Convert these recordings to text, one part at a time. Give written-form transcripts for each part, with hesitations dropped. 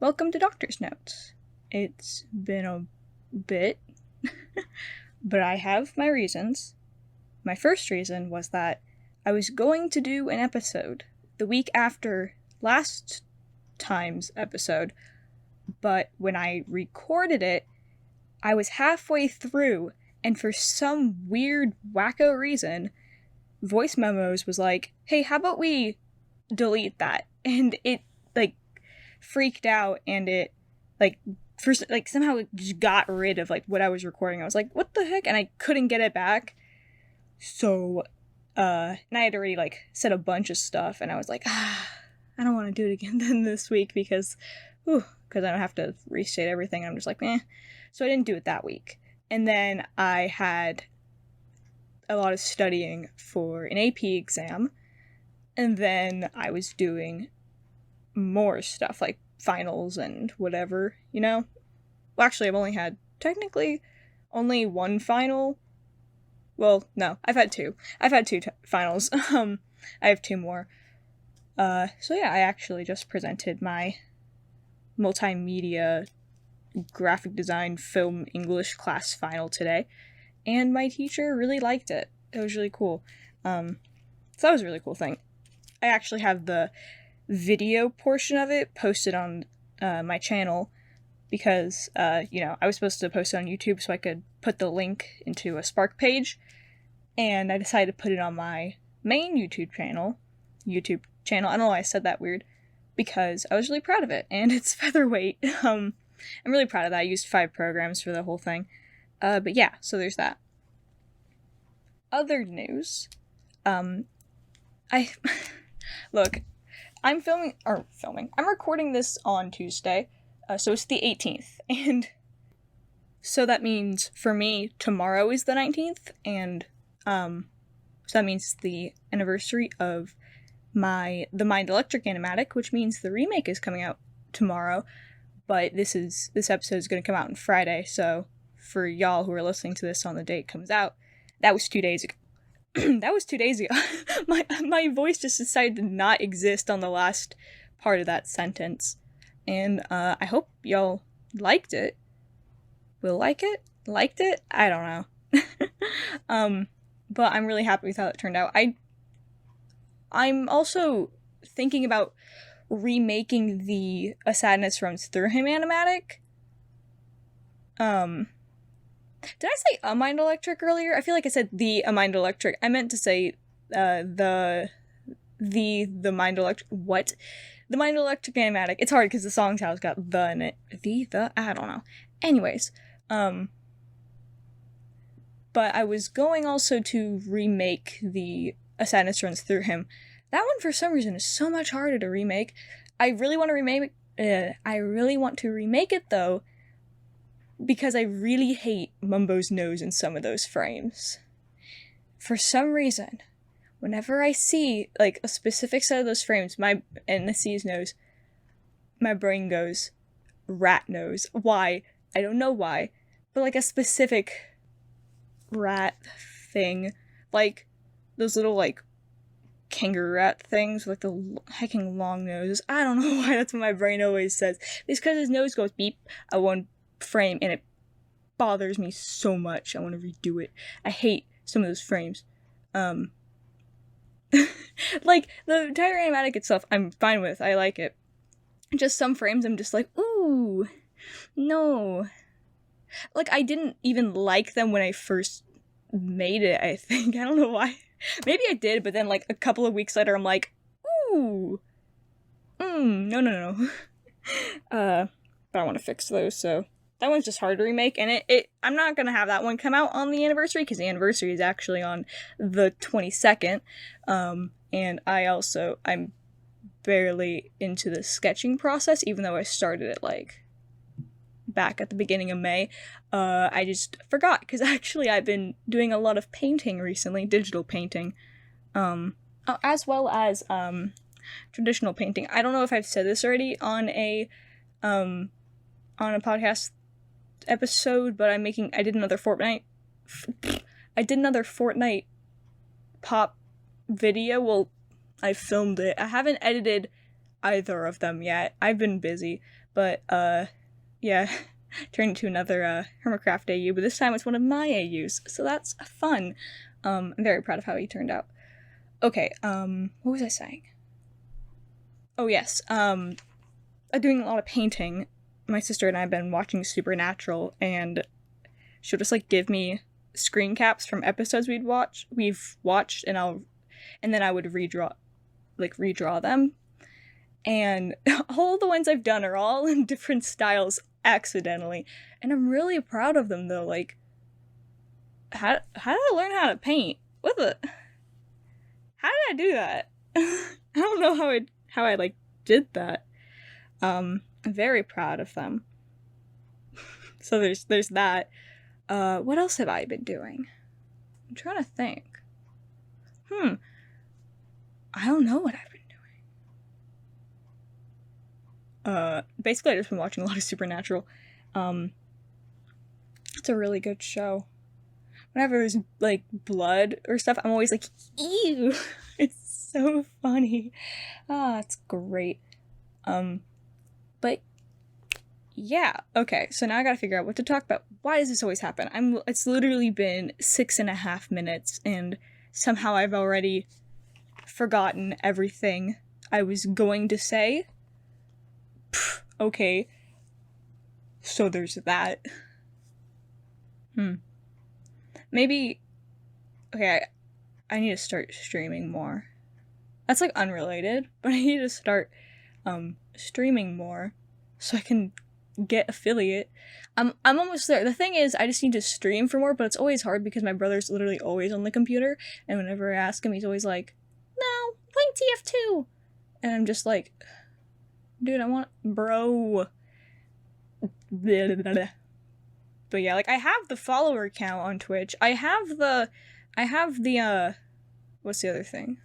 Welcome to Doctor's Notes. It's been a bit, but I have my reasons. My first reason was that I was going to do an episode the week after last time's episode, but when I recorded it, I was halfway through, and for some weird, wacko reason, Voice Memos was like, hey, how about we delete that? And it, freaked out, and it somehow it just got rid of what I was recording. I was like, what the heck? And I couldn't get it back. So and I had already said a bunch of stuff, and I was like, I don't want to do it again then this week because I don't have to restate everything. I'm just like, eh. So I didn't do it that week. And then I had a lot of studying for an AP exam, and then I was doing more stuff like finals and whatever, Well, actually, I've only had technically only one final. Well, no, I've had two. I've had two finals. I have two more. So yeah, I actually just presented my multimedia graphic design film English class final today, and my teacher really liked it. It was really cool. So that was a really cool thing. I actually have the video portion of it posted on my channel because, I was supposed to post it on YouTube so I could put the link into a Spark page, and I decided to put it on my main YouTube channel. I don't know why I said that weird, because I was really proud of it, and it's featherweight. I'm really proud of that. I used 5 programs for the whole thing. But yeah, so there's that. Other news, look, I'm I'm recording this on Tuesday, so it's the 18th, and so that means, for me, tomorrow is the 19th, and, so that means the anniversary of the Mind Electric animatic, which means the remake is coming out tomorrow, but this episode is going to come out on Friday, so for y'all who are listening to this on the day it comes out, that was 2 days ago. That was 2 days ago. My voice just decided to not exist on the last part of that sentence. And I hope y'all liked it. Will like it? Liked it? I don't know. But I'm really happy with how it turned out. I'm also thinking about remaking the A Sadness Runs Through Him animatic. Did I say A Mind Electric earlier? I feel like I said the A Mind Electric. I meant to say the Mind Electric. What? The Mind Electric animatic. It's hard because the song's house got the in it. I don't know. Anyways, but I was going also to remake the A Sadness Runs Through Him. That one, for some reason, is so much harder to remake. I really want to remake it, though, because I really hate Mumbo's nose in some of those frames. For some reason, whenever I see, a specific set of those frames, and I see his nose, my brain goes, rat nose. Why? I don't know why. But, a specific rat thing. Those little, kangaroo rat things with the hecking long noses. I don't know why that's what my brain always says. It's because his nose goes beep at one frame, and it bothers me so much. I want to redo it. I hate some of those frames. The entire animatic itself, I'm fine with. I like it. Just some frames, I'm just like, ooh, no. I didn't even like them when I first made it, I think. I don't know why. Maybe I did, but then, a couple of weeks later, I'm like, ooh. No. But I want to fix those, so that one's just hard to remake, and I'm not gonna have that one come out on the anniversary, because the anniversary is actually on the 22nd, and I'm barely into the sketching process, even though I started it, back at the beginning of May. I just forgot, because actually I've been doing a lot of painting recently, digital painting, as well as, traditional painting. I don't know if I've said this already on a podcast episode, but I did another Fortnite pop video. Well, I filmed it. I haven't edited either of them yet. I've been busy, but yeah, turned into another Hermitcraft AU, but this time it's one of my AUs, so that's fun. I'm very proud of how he turned out. Okay, what was I saying? Oh yes, I'm doing a lot of painting. My sister and I have been watching Supernatural, and she'll just like give me screen caps from episodes we've watched, and then I would redraw them. And all the ones I've done are all in different styles accidentally, and I'm really proud of them though. Like, how did I learn how to paint? How did I do that? I don't know how I like did that. I'm very proud of them. So there's that. What else have I been doing? I'm trying to think. I don't know what I've been doing. Basically I've just been watching a lot of Supernatural. It's a really good show. Whenever there's like blood or stuff, I'm always like, ew! It's so funny. It's great. But yeah, okay, so now I gotta figure out what to talk about. Why does this always happen? It's literally been 6.5 minutes, and somehow I've already forgotten everything I was going to say. Okay. So there's that. Maybe, okay, I need to start streaming more. That's like unrelated, but I need to start streaming more so I can get affiliate. I'm almost there. The thing is, I just need to stream for more, but it's always hard because my brother's literally always on the computer, and whenever I ask him, he's always like, no, playing TF2. And I'm just like, dude, I want, bro. But yeah, like, I have the follower count on Twitch. I have the what's the other thing?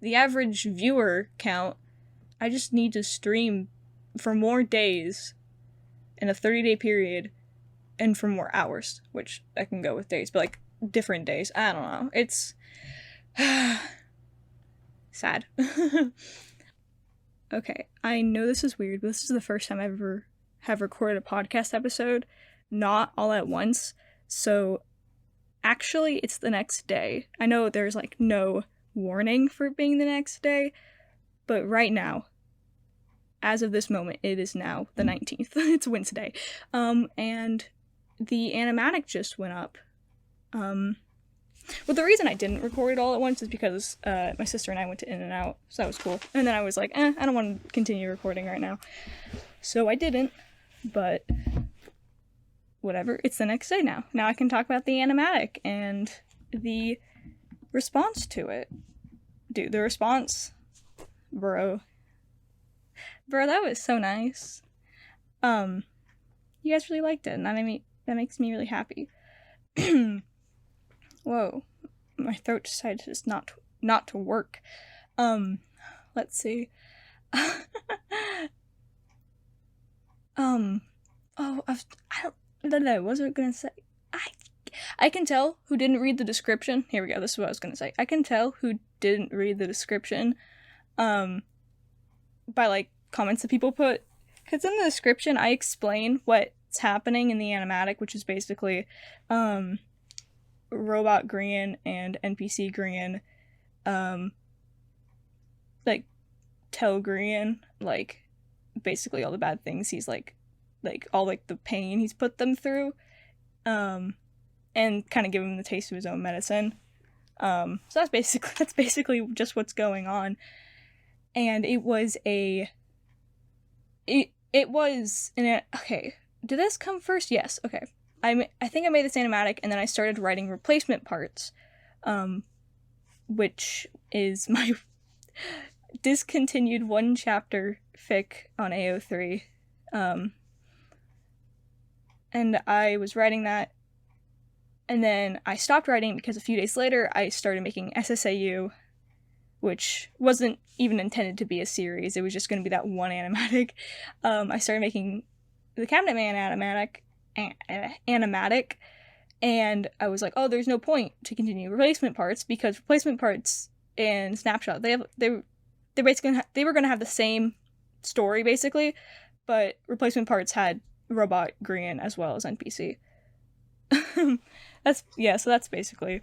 The average viewer count. I just need to stream for more days in a 30-day period and for more hours, which I can go with days, but like different days. I don't know. It's sad. Okay, I know this is weird, but this is the first time I ever have recorded a podcast episode, not all at once. So actually, it's the next day. I know there's like no warning for it being the next day, but right now, as of this moment, it is now the 19th. It's Wednesday. And the animatic just went up. Well, the reason I didn't record it all at once is because my sister and I went to In-N-Out, so that was cool. And then I was like, I don't want to continue recording right now. So I didn't, but whatever. It's the next day now. Now I can talk about the animatic and the response to it. Dude, the response, bro, that was so nice. You guys really liked it, and that makes me really happy. Whoa, my throat decided just not to work. Let's see. I don't know, what was I gonna say? I can tell who didn't read the description. Here we go, this is what I was gonna say. I can tell who didn't read the description, by, like, comments that people put. Because in the description, I explain what's happening in the animatic, which is basically, Robot Grian and NPC Grian, like, tell Grian, like, basically all the bad things he's, like, all, like, the pain he's put them through, and kind of give him the taste of his own medicine. So that's basically just what's going on. And it was okay, did this come first? Yes, okay. I think I made this animatic, and then I started writing replacement parts, which is my discontinued one-chapter fic on AO3, and I was writing that, and then I stopped writing because a few days later I started making SSAU, which wasn't even intended to be a series. It was just going to be that one animatic. I started making the Cabinet Man animatic, and I was like, oh, there's no point to continue replacement parts, because replacement parts and Snapshot, they were going to have the same story, basically, but replacement parts had robot Grian as well as NPC. So that's basically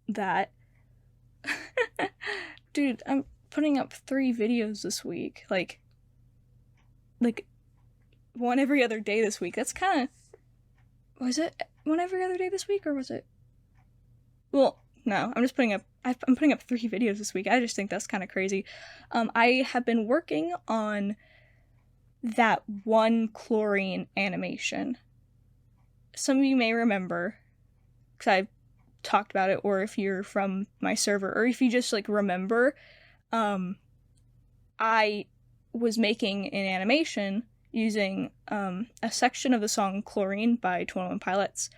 that. Dude, I'm putting up 3 videos this week. Like one every other day this week. That's kind of... Was it one every other day this week, or was it... Well, no, I'm putting up 3 videos this week. I just think that's kind of crazy. I have been working on that one chlorine animation. Some of you may remember, because I've talked about it, or if you're from my server, or if you just, like, remember, I was making an animation using a section of the song Chlorine by 21 Pilots.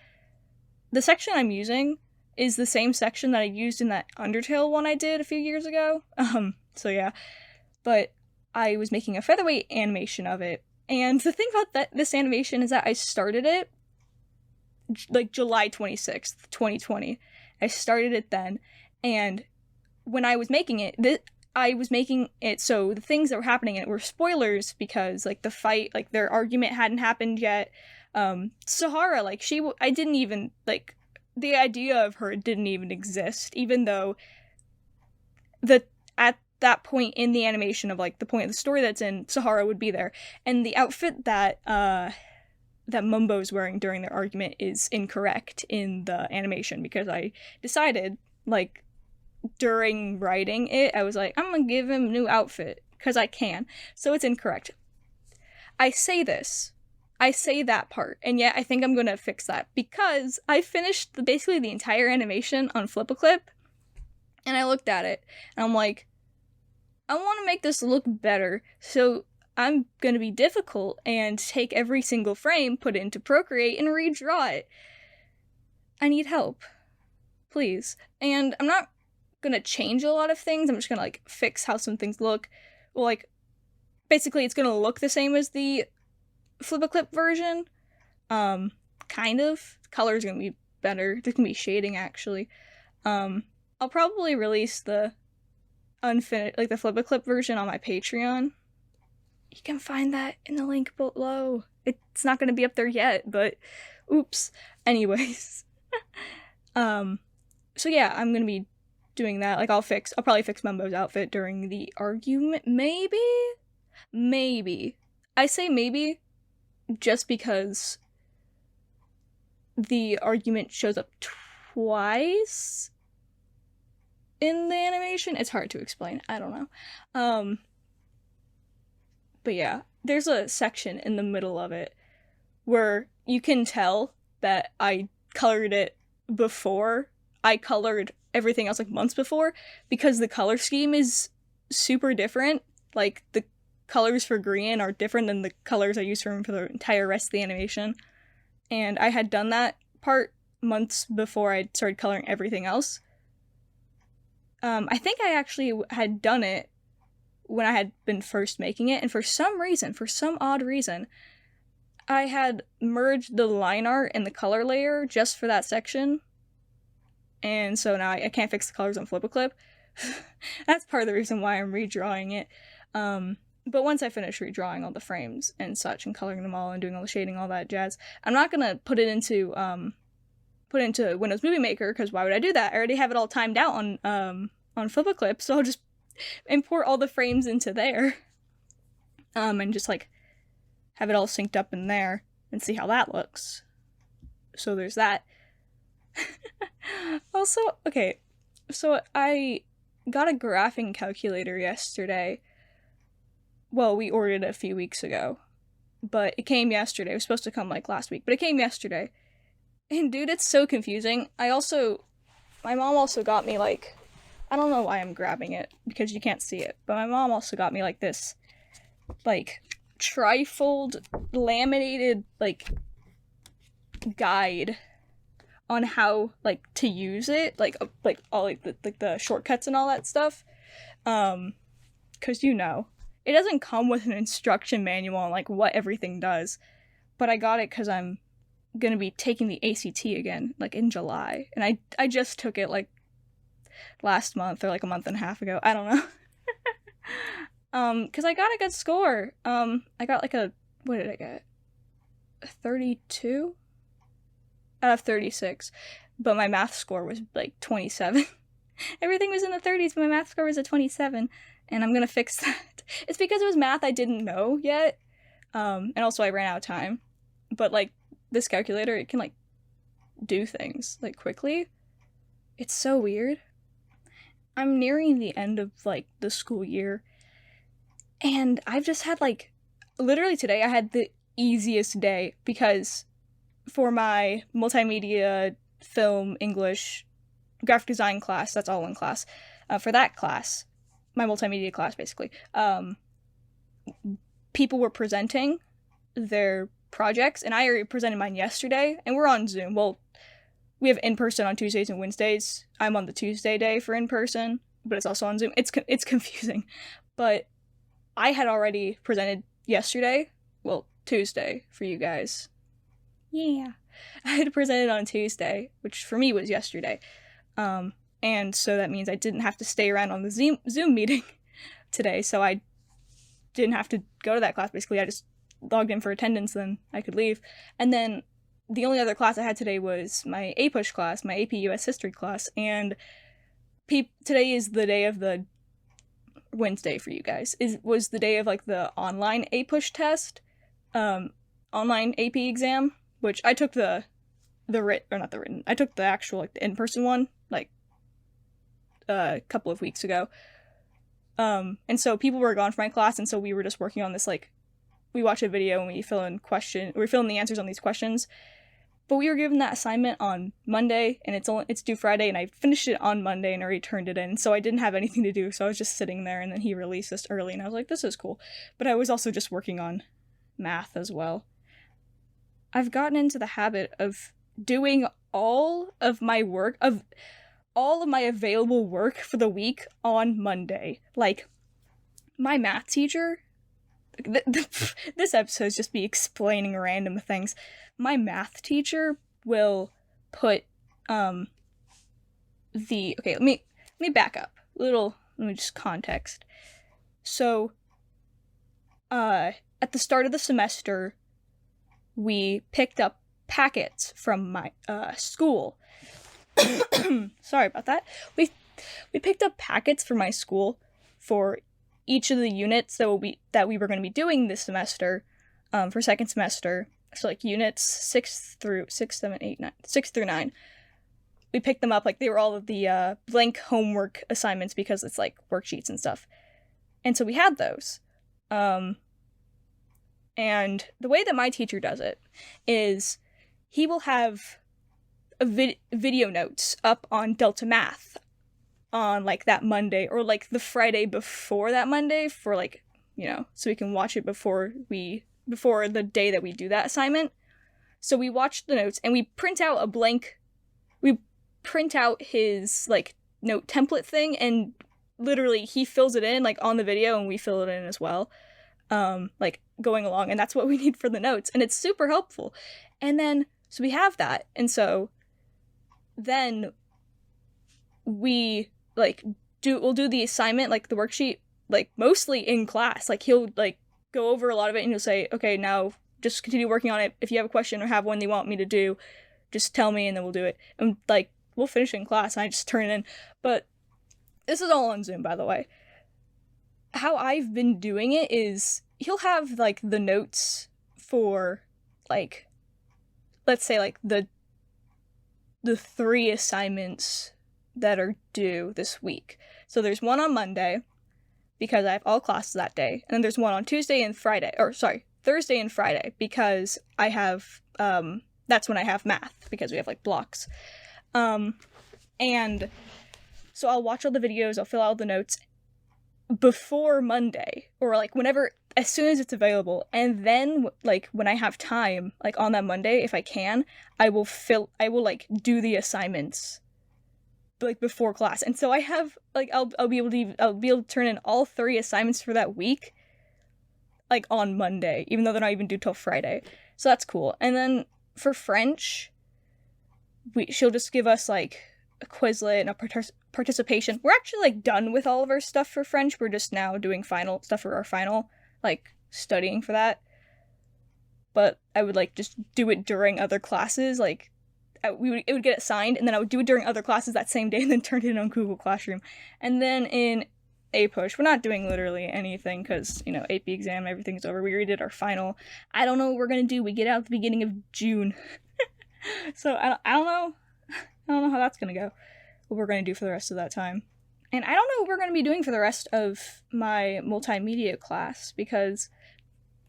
The section I'm using is the same section that I used in that Undertale one I did a few years ago. So yeah. But I was making a featherweight animation of it. And the thing about this animation is that I started it like July 26th, 2020. I started it then. And when I was making it, so the things that were happening in it were spoilers because, like, the fight, like, their argument hadn't happened yet. Sahara, like, I didn't even, like, the idea of her didn't even exist, even though at that point in the animation of, like, the point of the story that's in, Sahara would be there. And the outfit that Mumbo's wearing during their argument is incorrect in the animation, because I decided, like, during writing it, I was like, I'm gonna give him a new outfit, because I can. So it's incorrect. I say that part, and yet I think I'm gonna fix that, because I finished basically the entire animation on Flip-A-Clip, and I looked at it, and I'm like, I want to make this look better, so I'm gonna be difficult and take every single frame, put it into Procreate, and redraw it. I need help. Please. And I'm not gonna change a lot of things, I'm just gonna, like, fix how some things look. Well, like, basically it's gonna look the same as the Flip-A-Clip version. Kind of. Color's gonna be better. There's gonna be shading, actually. I'll probably release the the Flip-A-Clip version on my Patreon. You can find that in the link below. It's not gonna be up there yet, but oops. Anyways. So yeah, I'm gonna be doing that. Like, I'll probably fix Mumbo's outfit during the argument, maybe? Maybe. I say maybe just because the argument shows up twice in the animation. It's hard to explain. I don't know. But yeah, there's a section in the middle of it where you can tell that I colored it before I colored everything else, like, months before, because the color scheme is super different. Like, the colors for Grian are different than the colors I used for the entire rest of the animation. And I had done that part months before I started coloring everything else. I think I actually had done it when I had been first making it, and for some odd reason, I had merged the line art and the color layer just for that section. And so now I can't fix the colors on Flip-A-Clip. That's part of the reason why I'm redrawing it. But once I finish redrawing all the frames and such, and coloring them all, and doing all the shading, all that jazz, I'm not gonna put it into Windows Movie Maker, because why would I do that? I already have it all timed out on Flip-A-Clip, so I'll just import all the frames into there. And just, like, have it all synced up in there, and see how that looks. So there's that. Also, okay, so I got a graphing calculator yesterday. Well, we ordered it a few weeks ago, but it came yesterday. It was supposed to come, like, last week, but it came yesterday. And dude, it's so confusing. My mom also got me, like, I don't know why I'm grabbing it, because you can't see it, but my mom also got me, like, this, like, trifold laminated, like, guide on how, like, to use it, like all, like, the shortcuts and all that stuff, because, you know, it doesn't come with an instruction manual on, like, what everything does, but I got it because I'm gonna be taking the ACT again, like, in July, and I just took it, like, last month, or, like, a month and a half ago, I don't Because I got a good score. I got like what did I get? A 32 out of 36. But my math score was like 27. Everything was in the 30s, but my math score was a 27. And I'm gonna fix that. It's because it was math I didn't know yet. And also I ran out of time. But like this calculator, it can like do things like quickly. It's so weird. I'm nearing the end of like the school year. And I've just had like, literally today I had the easiest day because for my multimedia, film, English, graphic design class, that's all one class, for that class, my multimedia class basically, people were presenting their projects, and I already presented mine yesterday, and we're on Zoom. Well, we have in-person on Tuesdays and Wednesdays. I'm on the Tuesday day for in-person, but it's also on Zoom. It's confusing, but I had already presented yesterday, well, Tuesday for you guys. Yeah. I had presented on Tuesday, which for me was yesterday. And so that means I didn't have to stay around on the Zoom meeting today, so I didn't have to go to that class, basically. I just logged in for attendance, then I could leave. And then the only other class I had today was my APUSH class, my AP US History class, and today is the day of the Wednesday for you guys. Was the day of like the online APUSH test, online AP exam, which I took I took the actual like the in-person one like a couple of weeks ago. And so people were gone from my class, and so we were just working on this, like, we watch a video and we fill in the answers on these questions. But we were given that assignment on Monday, and it's due Friday, and I finished it on Monday and already turned it in, so I didn't have anything to do, so I was just sitting there, and then he released this early, and I was like, this is cool. But I was also just working on math as well. I've gotten into the habit of doing all of my available work for the week on Monday. Like, my math teacher, this episode is just me explaining random things. My math teacher will put, let me back up. Let me just context. So, at the start of the semester, we picked up packets from my, school. Sorry about that. We picked up packets from my school for each of the units that we were going to be doing this semester, for second semester. So like units 6 through 9. We picked them up, like they were all of the blank homework assignments because it's like worksheets and stuff. And so we had those. And the way that my teacher does it is he will have video notes up on Delta Math on like that Monday or like the Friday before that Monday for like, so we can watch it before the day that we do that assignment. So we watch the notes and we print out his like note template thing, and literally he fills it in like on the video and we fill it in as well. Like going along, and that's what we need for the notes, and it's super helpful. And then so we have that, and so then we'll do the assignment, like the worksheet, like mostly in class. Like he'll like go over a lot of it and he'll say, okay, now just continue working on it. If you have a question or have one you want me to do, just tell me and then we'll do it. And like we'll finish in class and I just turn it in. But this is all on Zoom, by the way. How I've been doing it is he'll have like the notes for like, let's say like the 3 assignments that are due this week. So there's one on Monday because I have all classes that day, and then there's one on Thursday and Friday because I have that's when I have math because we have like blocks. And so I'll watch all the videos, I'll fill out the notes before Monday, or like whenever, as soon as it's available, and then like when I have time, like on that Monday, if I can, I will like do the assignments like before class. And so I have like I'll be able to turn in all 3 assignments for that week like on Monday, even though they're not even due till Friday. So that's cool. And then for French, she'll just give us like a Quizlet and a participation. We're actually, like, done with all of our stuff for French. We're just now doing final stuff for our final, like, studying for that. But I would, like, just do it during other classes, like, it would get assigned, and then I would do it during other classes that same day, and then turn it in on Google Classroom. And then in A-Push, we're not doing literally anything, because, you know, AP exam, everything's over. We redid our final. I don't know what we're gonna do. We get out at the beginning of June. So, I don't know. I don't know how that's gonna go. What we're gonna do for the rest of that time. And I don't know what we're gonna be doing for the rest of my multimedia class, because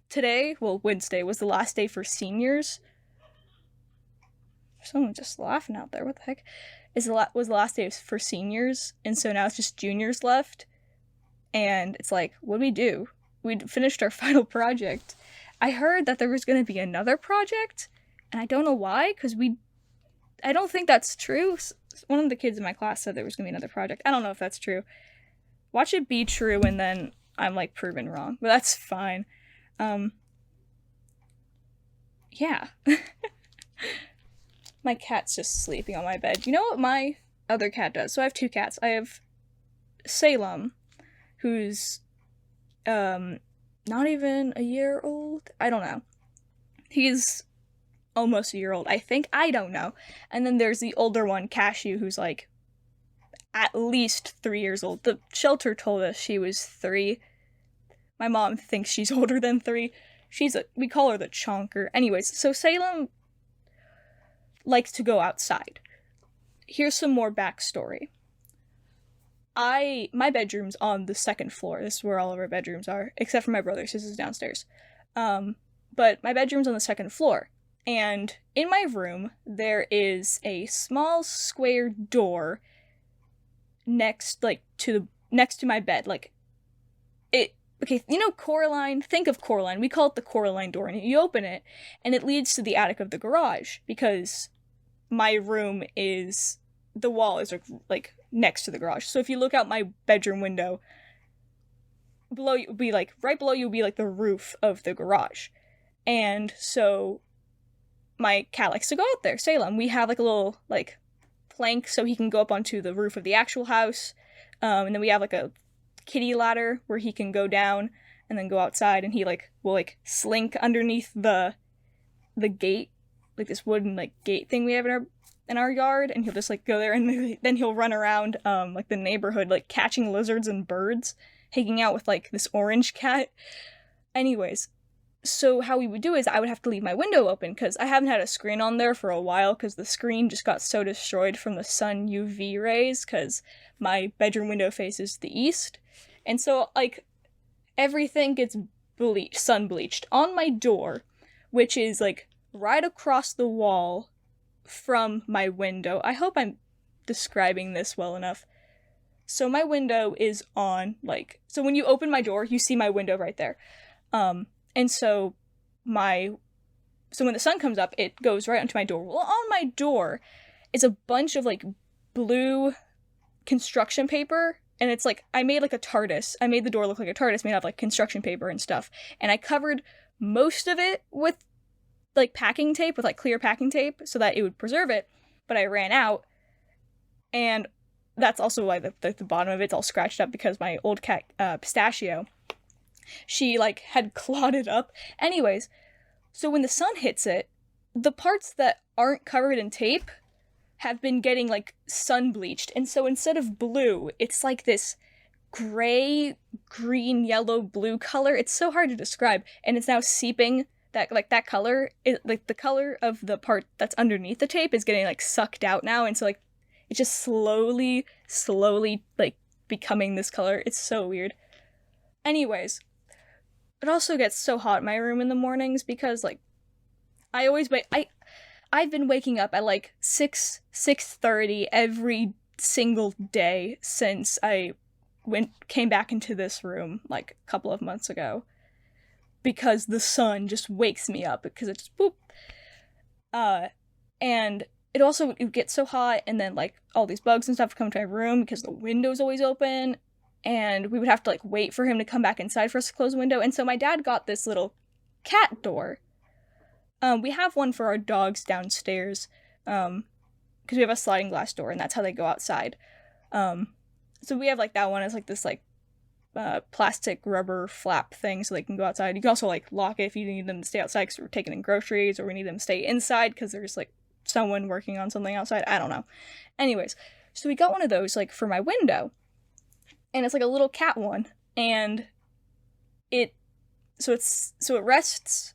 today, well, Wednesday, was the last day for seniors. Someone just laughing out there. What the heck? Was the last day for seniors, and so now it's just juniors left. And it's like, what do we do? We finished our final project. I heard that there was going to be another project, and I don't know why, because I don't think that's true. One of the kids in my class said there was going to be another project. I don't know if that's true. Watch it be true, and then I'm, like, proven wrong. But that's fine. Yeah. My cat's just sleeping on my bed. You know what my other cat does? So I have two cats. I have Salem, who's not even a year old. I don't know. He's almost a year old, I think. I don't know. And then there's the older one, Cashew, who's like at least 3 years old. The shelter told us she was 3. My mom thinks she's older than 3. We call her the chonker. Anyways, so Salem likes to go outside. Here's some more backstory. My bedroom's on the second floor. This is where all of our bedrooms are, except for my brother's. His is downstairs. But my bedroom's on the second floor. And in my room, there is a small square door next to my bed. Okay, you know Coraline? Think of Coraline. We call it the Coraline door, and you open it, and it leads to the attic of the garage, because my room the wall is, like, next to the garage. So if you look out my bedroom window, right below you will be, like, the roof of the garage. And so my cat likes to go out there, Salem. We have, like, a little, like, plank so he can go up onto the roof of the actual house. And then we have, like, a kitty ladder where he can go down and then go outside, and he, like, will, like, slink underneath the gate, like this wooden, like, gate thing we have in our yard, and he'll just, like, go there, and then he'll run around like the neighborhood, like, catching lizards and birds, hanging out with, like, this orange cat. Anyways, so how we would do is I would have to leave my window open, because I haven't had a screen on there for a while, because the screen just got so destroyed from the sun UV rays, because my bedroom window faces the east. And so, like, everything gets sun bleached on my door, which is, like, right across the wall from my window. I hope I'm describing this well enough. So my window is on, like, so when you open my door, you see my window right there. And so when the sun comes up, it goes right onto my door. Well, on my door is a bunch of, like, blue construction paper, and it's, like, I made, like, a TARDIS. I made the door look like a TARDIS made out of, like, construction paper and stuff, and I covered most of it with, like, packing tape, with, like, clear packing tape, so that it would preserve it, but I ran out, and that's also why the bottom of it's all scratched up, because my old cat, Pistachio, she, like, had clawed it up. Anyways, so when the sun hits it, the parts that aren't covered in tape have been getting, like, sun bleached, and so instead of blue, it's, like, this gray, green, yellow, blue color. It's so hard to describe, and it's now seeping. That color, like, the color of the part that's underneath the tape is getting, like, sucked out now, and so, like, it's just slowly, like, becoming this color. It's so weird. Anyways, it also gets so hot in my room in the mornings, because, like, I've been waking up at, like, 6:30 every single day since I came back into this room, like, a couple of months ago, because the sun just wakes me up, because it just boop. And it gets so hot, and then, like, all these bugs and stuff come to my room because the window's always open, and we would have to, like, wait for him to come back inside for us to close the window. And so my dad got this little cat door. We have one for our dogs downstairs, because we have a sliding glass door, and that's how they go outside. So we have, like, that one is, like, this, like, plastic rubber flap thing so they can go outside. You can also, like, lock it if you need them to stay outside because we're taking in groceries, or we need them to stay inside because there's, like, someone working on something outside. I don't know. Anyways, so we got one of those, like, for my window, and it's, like, a little cat one, and it rests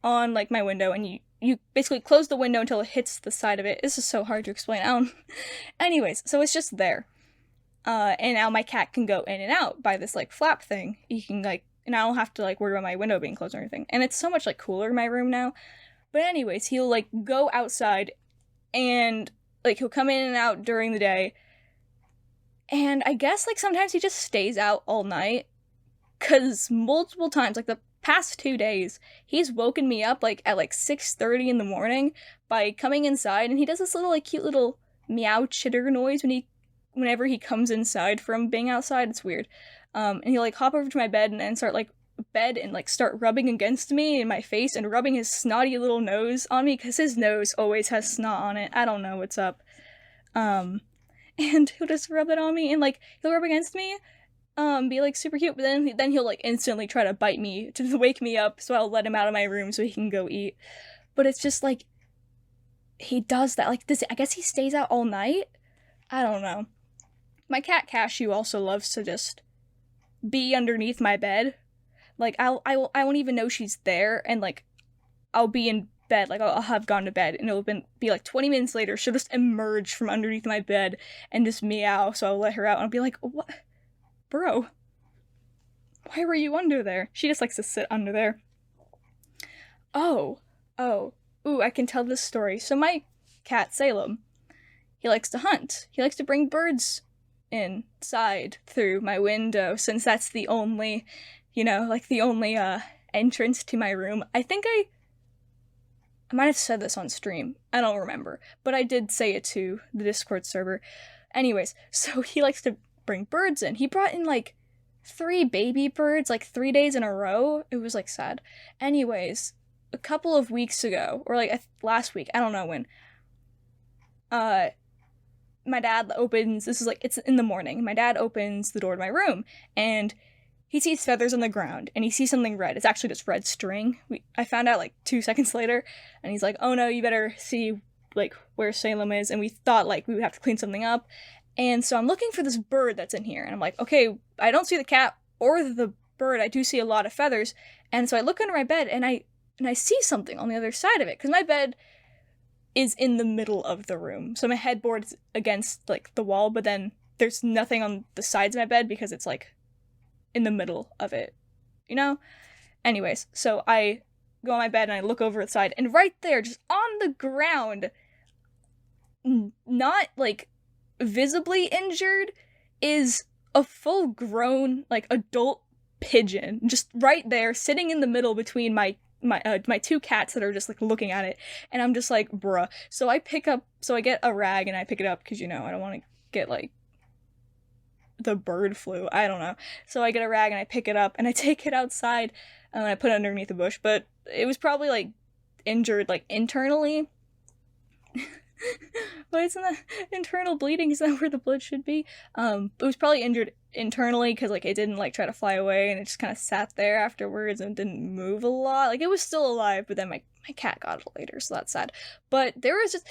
on, like, my window, and you basically close the window until it hits the side of it. This is so hard to explain. Anyways, so it's just there. And now my cat can go in and out by this, like, flap thing. He can, like, and I don't have to, like, worry about my window being closed or anything. And it's so much, like, cooler in my room now. But anyways, he'll, like, go outside, and, like, he'll come in and out during the day. And I guess, like, sometimes he just stays out all night. Because multiple times, like, the past 2 days, he's woken me up, like, at, like, 6:30 in the morning by coming inside. And he does this little, like, cute little meow chitter noise whenever he comes inside from being outside. It's weird. And he'll, like, hop over to my bed and start, like, start rubbing against me in my face and rubbing his snotty little nose on me, because his nose always has snot on it. I don't know what's up. And he'll just rub it on me, and, like, he'll rub against me, be, like, super cute, but then he'll, like, instantly try to bite me to wake me up, so I'll let him out of my room so he can go eat. But it's just, like, he does that. Like, I guess he stays out all night? I don't know. My cat Cashew also loves to just be underneath my bed. Like, I won't even know she's there, and, like, I'll be in bed, like, I'll have gone to bed, and it'll be like 20 minutes later, she'll just emerge from underneath my bed and just meow, so I'll let her out, and I'll be like, what? Bro, why were you under there? She just likes to sit under there. Ooh, I can tell this story. So my cat, Salem, he likes to hunt. He likes to bring birds inside through my window, since that's the only, entrance to my room. I think I might have said this on stream. I don't remember. But I did say it to the Discord server. Anyways, so he likes to bring birds in. He brought in, like, 3 baby birds, like, 3 days in a row. It was, like, sad. Anyways, a couple of weeks ago, or, like, last week, I don't know when, my dad opens, it's in the morning, my dad opens the door to my room, and he sees feathers on the ground, and he sees something red. It's actually just red string. I found out, like, 2 seconds later, and he's like, oh no, you better see, like, where Salem is, and we thought, like, we would have to clean something up, and so I'm looking for this bird that's in here, and I'm like, okay, I don't see the cat or the bird, I do see a lot of feathers, and so I look under my bed, and I see something on the other side of it, because my bed is in the middle of the room. So my headboard is against, like, the wall, but then there's nothing on the sides of my bed because it's, like, in the middle of it, you know? Anyways, so I go on my bed and I look over the side, and right there, just on the ground, not, like, visibly injured, is a full-grown, like, adult pigeon, just right there, sitting in the middle between my 2 cats that are just, like, looking at it, and I'm just like, bruh. So I get a rag and I pick it up, because, I don't want to get, like, the bird flu, I don't know. So I get a rag and I pick it up, and I take it outside, and I put it underneath a bush, but it was probably, like, injured, like, internally. But isn't that internal bleeding? Is that where the blood should be? It was probably injured internally, because, like, it didn't, like, try to fly away, and it just kind of sat there afterwards and didn't move a lot. Like, it was still alive, but then my cat got it later, so that's sad. But there was just,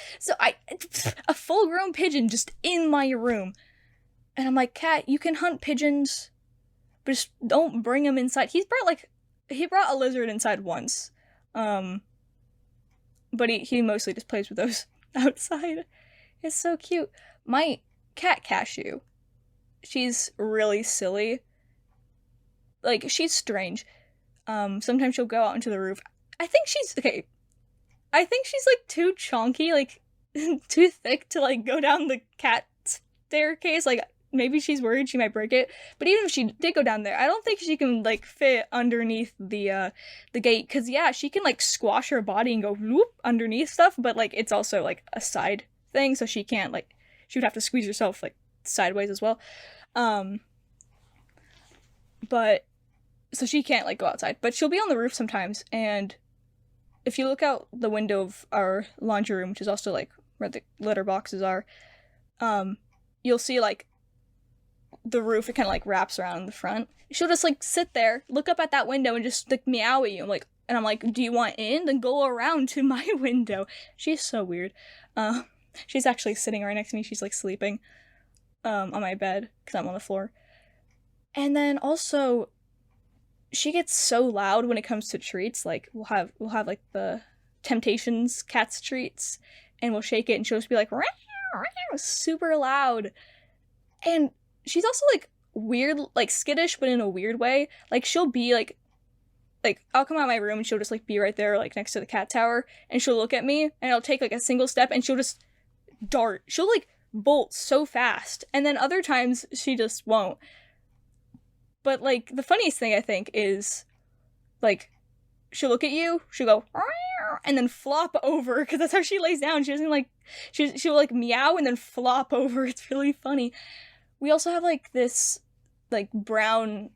a full-grown pigeon just in my room. And I'm like, cat, you can hunt pigeons, but just don't bring them inside. He brought a lizard inside once. But he mostly just plays with those outside. It's so cute. My cat Cashew, she's really silly. Like, she's strange. Sometimes she'll go out into the roof. I think she's, like, too chonky, like, too thick to, like, go down the cat staircase. Like, maybe she's worried she might break it. But even if she did go down there, I don't think she can, like, fit underneath the gate. Because, yeah, she can, like, squash her body and go whoop underneath stuff. But, like, it's also, like, a side thing. So she can't, like, she would have to squeeze herself, like, sideways as well. But, so she can't, like, go outside. But she'll be on the roof sometimes. And if you look out the window of our laundry room, which is also, like, where the litter boxes are, you'll see like the roof, it kind of like wraps around in the front. She'll just like sit there, look up at that window, and just like meow at you. I'm like, do you want in? Then go around to my window. She's so weird. She's actually sitting right next to me. She's like sleeping on my bed because I'm on the floor. And then also, she gets so loud when it comes to treats. Like we'll have like the Temptations Cats treats, and we'll shake it, and she'll just be like super loud. And she's also like weird, like skittish, but in a weird way. Like she'll be like I'll come out of my room and she'll just like be right there, like next to the cat tower, and she'll look at me, and I'll take like a single step, and she'll just dart. She'll like bolt so fast, and then other times she just won't. But like the funniest thing I think is like she'll look at you, she'll go and then flop over, because that's how she lays down. She doesn't like she'll like meow and then flop over. It's really funny. We also have like this like brown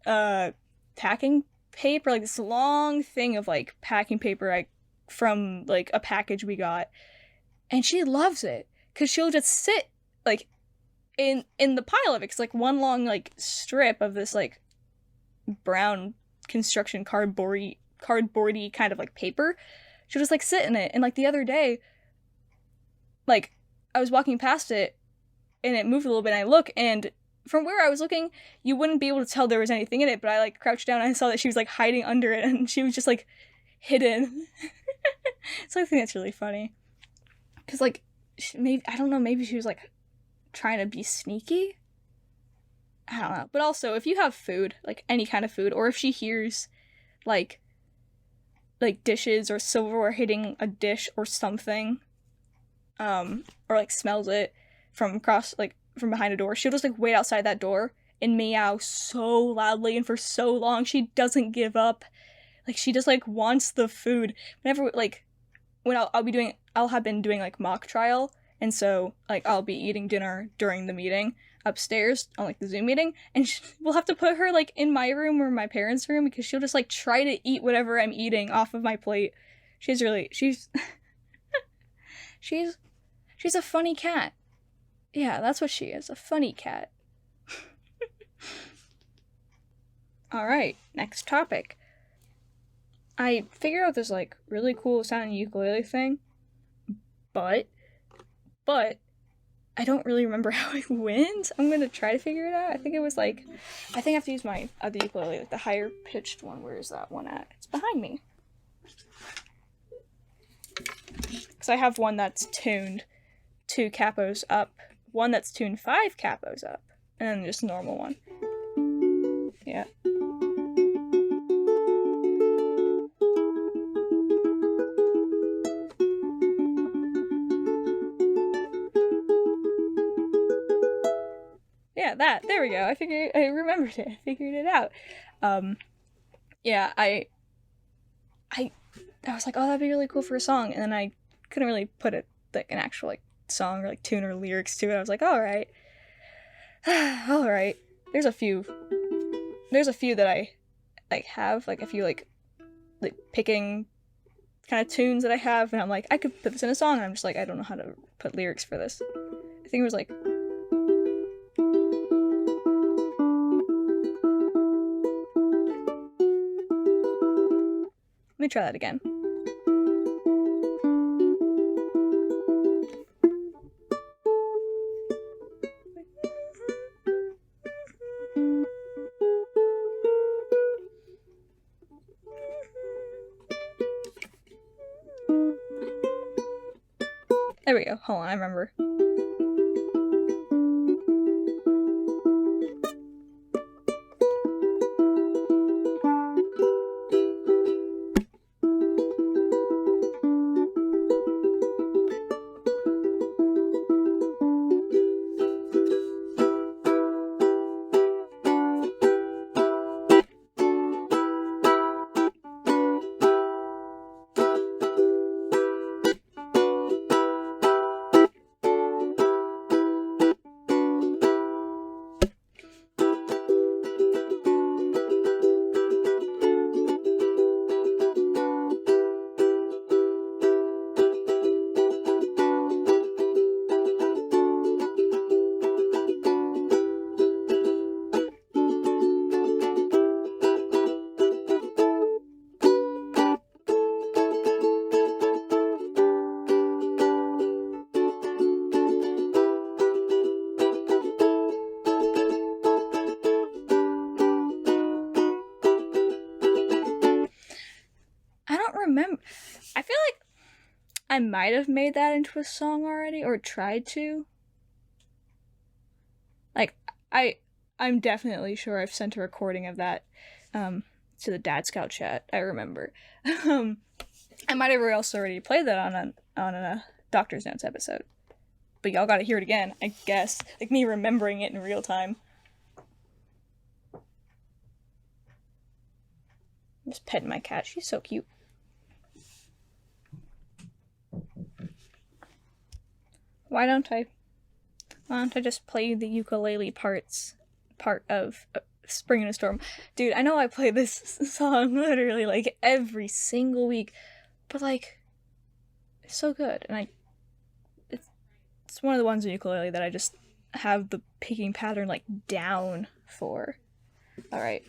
packing paper, like this long thing of like packing paper from like a package we got, and she loves it because she'll just sit like in the pile of it. It's like one long like strip of this like brown construction cardboardy kind of like paper. She'll just like sit in it. And like the other day, like I was walking past it and it moved a little bit, and I look, and from where I was looking, you wouldn't be able to tell there was anything in it, but I like crouched down and I saw that she was like hiding under it, and she was just like hidden. So I think that's really funny. Cause like, maybe, I don't know, maybe she was like trying to be sneaky? I don't know. But also, if you have food, like any kind of food, or if she hears like dishes or silverware hitting a dish or something, or like smells it from across, like from behind a door, she'll just like wait outside that door and meow so loudly and for so long. She doesn't give up. Like she just like wants the food. Whenever like when I'll have been doing like mock trial, and so like I'll be eating dinner during the meeting upstairs on like the Zoom meeting, and we'll have to put her like in my room or my parents' room, because she'll just like try to eat whatever I'm eating off of my plate. She's she's a funny cat. Yeah, that's what she is, a funny cat. Alright, next topic. I figured out this like really cool sounding ukulele thing, but I don't really remember how it went. I'm gonna try to figure it out. I think I have to use my other ukulele, like the higher pitched one. Where is that one at? It's behind me. Because I have one that's tuned 2 capos up, one that's tuned 5 capos up, and then just a normal one. Yeah. Yeah, there we go. I remembered it. I figured it out. Yeah, I was like, oh, that'd be really cool for a song, and then I couldn't really put it like an actual like song or like tune or lyrics to it. I was like, all right. There's a few that I like have, like a few like picking kind of tunes that I have, and I'm like, I could put this in a song, and I'm just like, I don't know how to put lyrics for this. I think it was like, let me try that again. There we go. Hold on, I remember. remember. I feel like I might have made that into a song already, or tried to. Like, I'm definitely sure I've sent a recording of that to the Dad Scout chat. I remember. I might have also already played that on a Doctor's Notes episode. But y'all gotta hear it again, I guess. Like me remembering it in real time. I'm just petting my cat. She's so cute. Why don't I just play the ukulele part of Spring in a Storm? Dude, I know I play this song literally like every single week, but like, it's so good, and it's one of the ones in ukulele that I just have the picking pattern like down for. All right.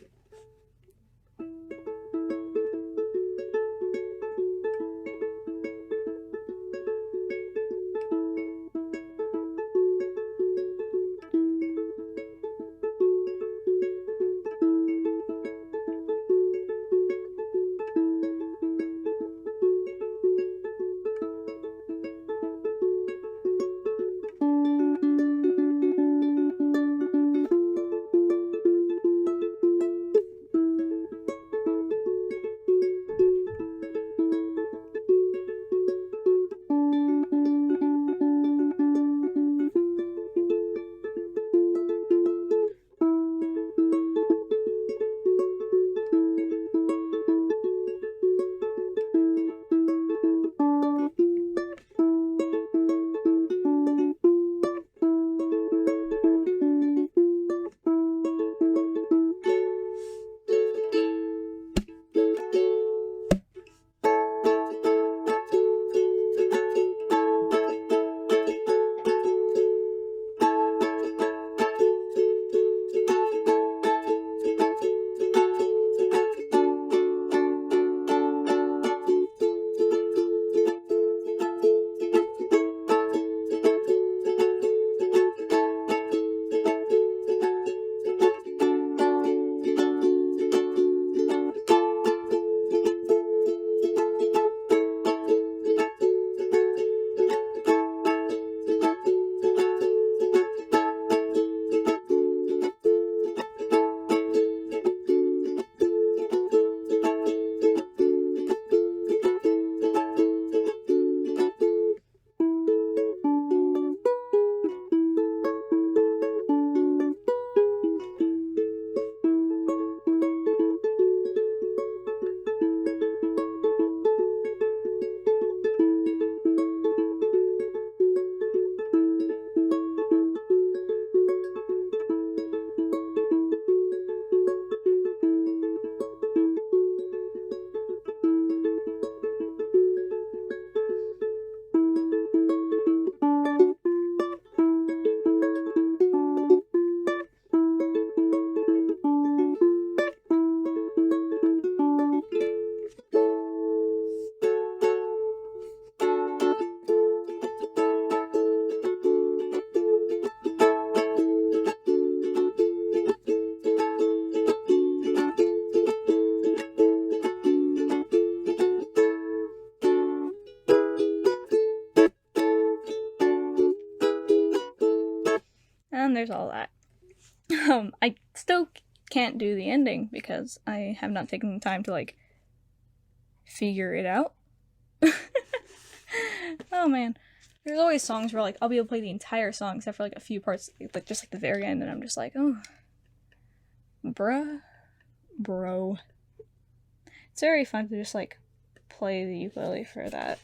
And there's all that. I still can't do the ending because I have not taken the time to like figure it out. Oh man, there's always songs where like I'll be able to play the entire song except for like a few parts, like just like the very end, and I'm just like, oh, bro. It's very fun to just like play the ukulele for that.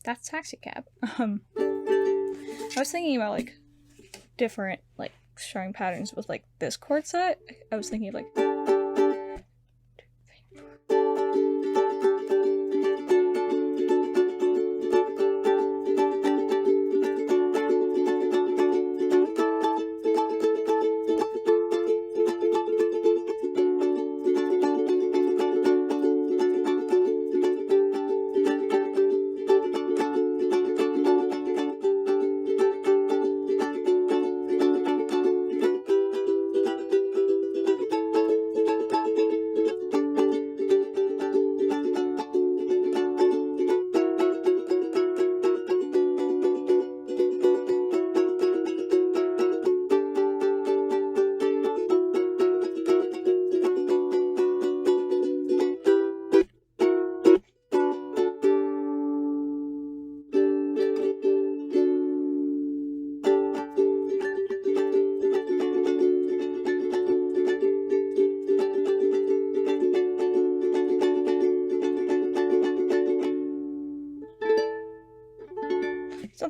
That's Taxi Cab. I was thinking about like different like strumming patterns with like this chord set. I was thinking of like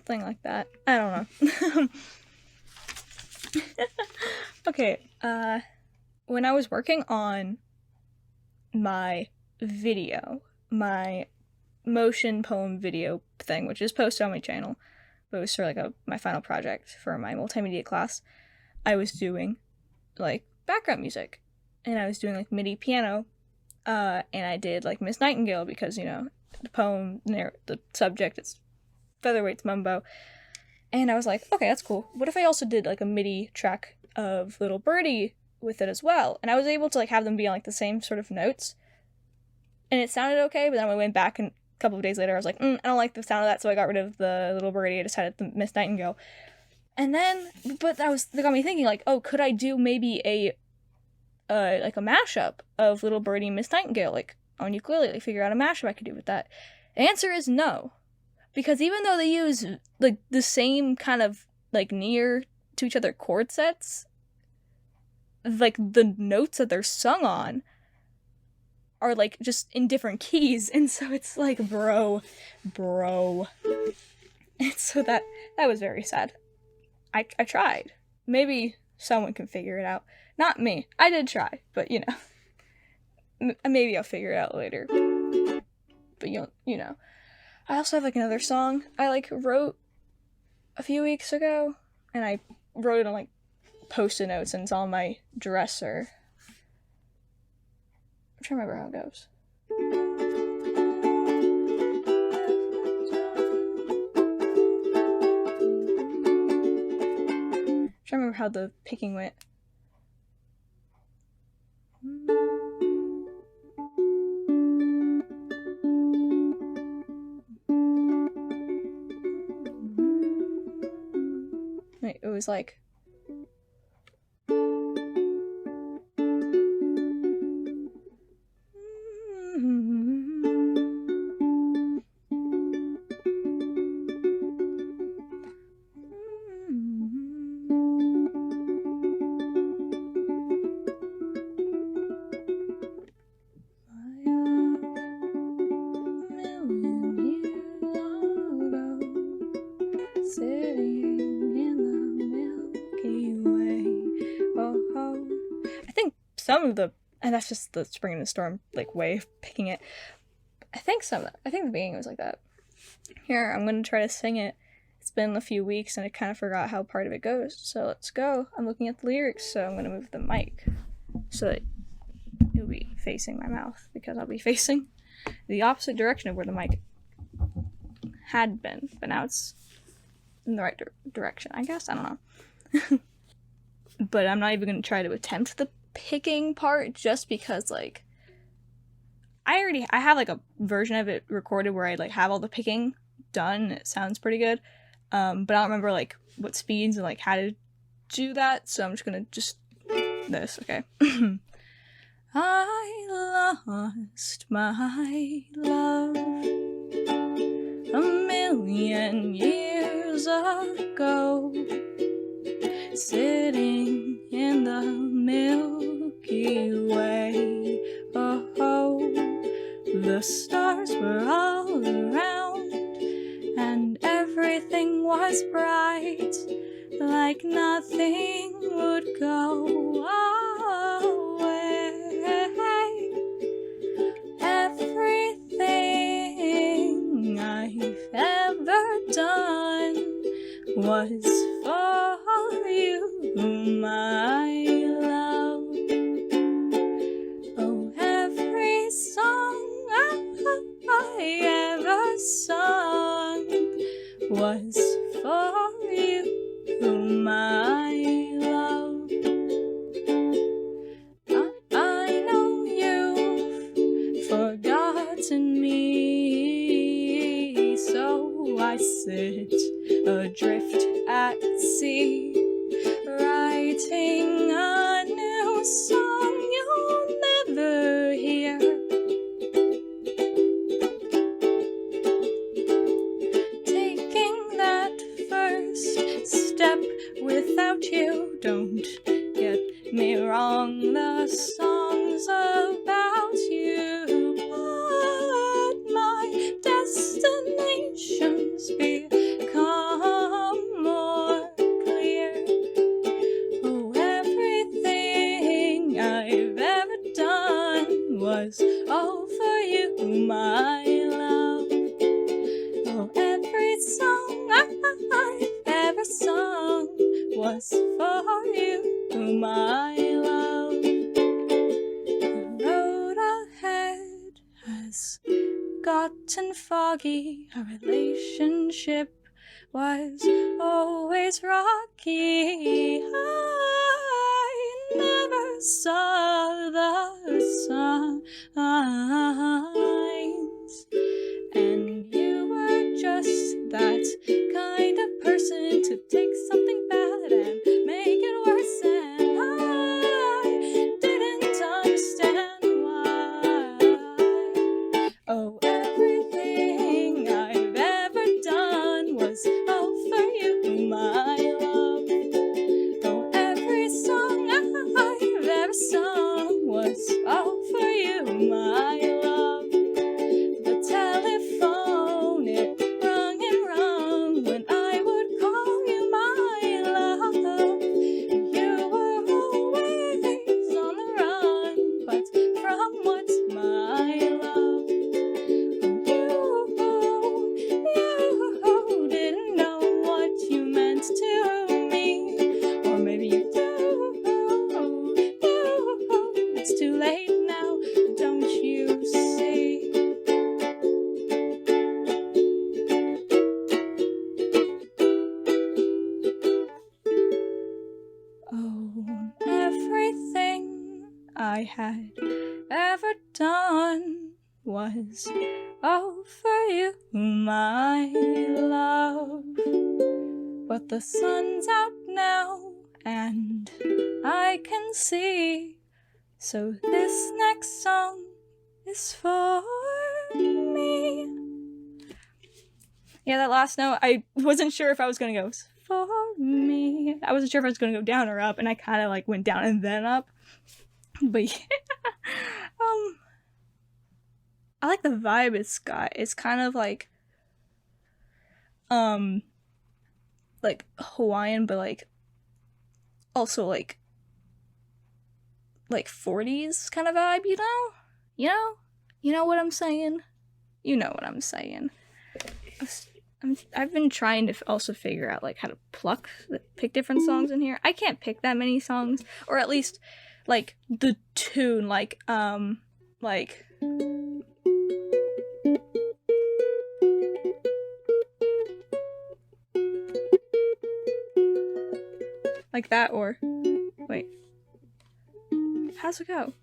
something like that. I don't know. Okay, when I was working on my video, my motion poem video thing, which is posted on my channel, but it was sort of like my final project for my multimedia class, I was doing like background music, and I was doing like MIDI piano, and I did like Miss Nightingale because, you know, the poem, the subject, it's Featherweight's Mumbo, and I was like, okay, that's cool. What if I also did like a MIDI track of Little Birdie with it as well? And I was able to like have them be on like the same sort of notes, and it sounded okay, but then when I went back and a couple of days later I was like, I don't like the sound of that, so I got rid of the Little Birdie. I decided the Miss Nightingale. And then, but that got me thinking, like, oh, could I do maybe a mashup of Little Birdie and Miss Nightingale, like, on ukulele, like, figure out a mashup I could do with that? The answer is no. Because even though they use, like, the same kind of, like, near to each other chord sets, like, the notes that they're sung on are, like, just in different keys, and so it's like, bro. And so that was very sad. I tried. Maybe someone can figure it out. Not me. I did try, but, you know. Maybe I'll figure it out later. But, you know. I also have, like, another song I, like, wrote a few weeks ago. And I wrote it on, like, Post-it notes, and it's on my dresser. I'm trying to remember how it goes. I remember how the picking went. It was like, some of the, and that's just the Spring in the Storm, like, way of picking it. I think the beginning was like that. Here, I'm gonna try to sing it. It's been a few weeks and I kind of forgot how part of it goes. So let's go. I'm looking at the lyrics, so I'm gonna move the mic so that it'll be facing my mouth, because I'll be facing the opposite direction of where the mic had been, but now it's in the right direction, I guess. I don't know. But I'm not even gonna try to attempt the picking part, just because, like, I have like a version of it recorded where I like have all the picking done and it sounds pretty good, but I don't remember like what speeds and like how to do that, so I'm just gonna this, okay. I lost my love a million years ago, sitting in the Milky Way. Oh, the stars were all around, and everything was bright, like nothing would go away. Everything I've ever done was for you, my love. Oh, every song I ever sung was for you, my love. I know you've forgotten me, so I sit adrift at sea, writing a new song you'll never hear. Taking that first step without you, don't get me wrong, the song's about you, but my destination's become you, my love. The road ahead has gotten foggy. Our relationship was always rocky. I never saw the signs, and you were just that kind of person to take something bad and make it worse, and I didn't understand why. Oh, everything I've ever done was all for you, my love. Oh, every song I've ever sung was all for you, my love. The telephone, it rung and rung when I would call you my love. You were always on the run, but from what, my love? You didn't know what you meant to me, or maybe you do. It's too late now, don't you see? Oh, everything I had ever done was all for you, my love. But the sun's out now, and I can see, so this next song is for me. Yeah, that last note, I wasn't sure if I was gonna go for me. I wasn't sure if I was gonna go down or up, and I kind of like went down and then up. But yeah, I like the vibe it's got. It's kind of like Hawaiian, but like also like 40s kind of vibe, you know? You know what I'm saying? You know what I'm saying. I've been trying to also figure out like how to pick different songs in here. I can't pick that many songs, or at least like the tune, like that, or wait, how's it go?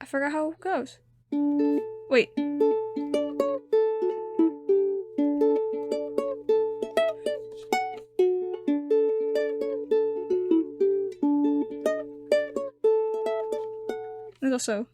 I forgot how it goes. Wait. There's also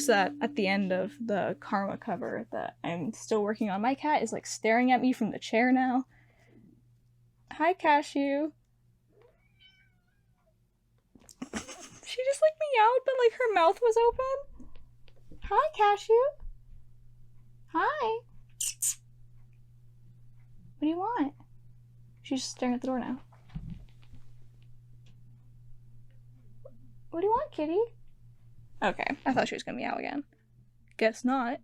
that at the end of the Karma cover that I'm still working on. My cat is like staring at me from the chair now. Hi, Cashew. She just like meowed, but like her mouth was open. Hi, Cashew. Hi. What do you want? She's just staring at the door now. What do you want, kitty? Okay, I thought she was gonna meow again. Guess not.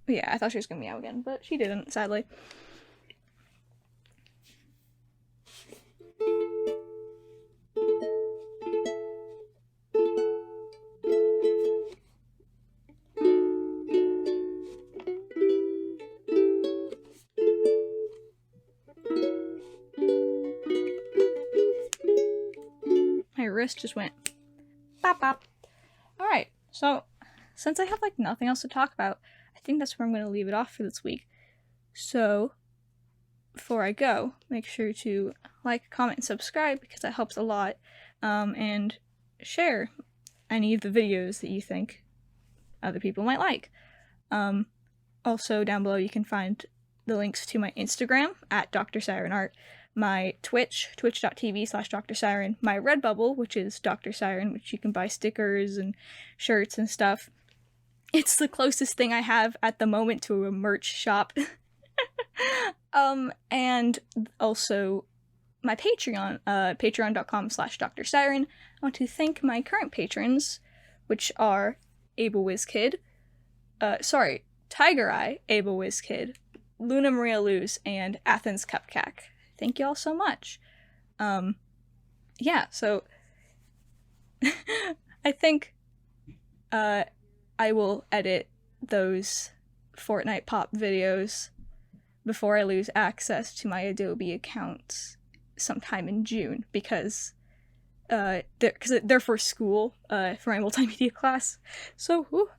Yeah, I thought she was gonna meow again, but she didn't, sadly. My wrist just went bop bop. Alright, so since I have like nothing else to talk about, I think that's where I'm going to leave it off for this week. So before I go, make sure to like, comment, and subscribe because that helps a lot, and share any of the videos that you think other people might like. Also, down below you can find the links to my Instagram at DoctorSirenArt, my Twitch, twitch.tv/DoctorSiren, my Redbubble, which is DoctorSiren, which you can buy stickers and shirts and stuff. It's the closest thing I have at the moment to a merch shop. And also my Patreon, patreon.com/DoctorSiren. I want to thank my current patrons, which are AbleWizzKid, Tiger Eye, AbleWizzKid, Luna Maria Luz, and AthensCupcak. Thank you all so much. Yeah, so I think I will edit those Fortnite pop videos before I lose access to my Adobe account sometime in June, because they're for school, for my multimedia class. So, whew.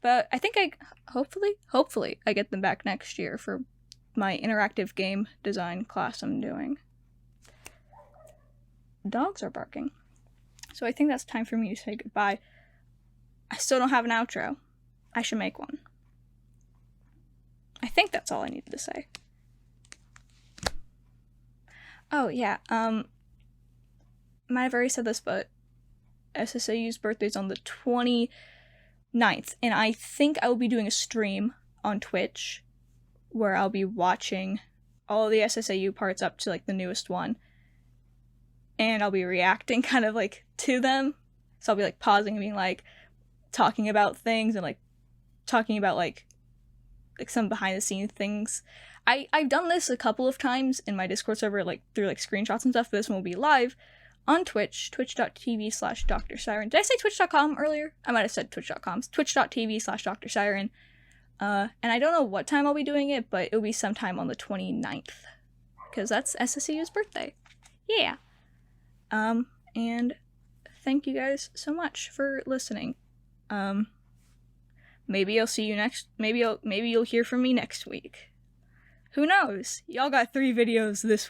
But I think hopefully I get them back next year for my interactive game design class I'm doing. Dogs are barking. So I think that's time for me to say goodbye. I still don't have an outro. I should make one. I think that's all I needed to say. Oh, yeah, might have already said this, but SSAU's birthday's on the 29th, and I think I will be doing a stream on Twitch where I'll be watching all the SSAU parts up to, like, the newest one, and I'll be reacting kind of, like, to them. So I'll be, like, pausing and being, like, talking about things and, like, talking about, like some behind-the-scenes things. I've done this a couple of times in my Discord server, like, through, like, screenshots and stuff, but this one will be live on Twitch, twitch.tv/DoctorSiren. Did I say twitch.com earlier? I might have said twitch.com. Twitch.tv/DoctorSiren. And I don't know what time I'll be doing it, but it'll be sometime on the 29th, because that's SSAU's birthday. Yeah. And thank you guys so much for listening. Maybe I'll see you next, maybe you'll hear from me next week. Who knows? Y'all got 3 videos this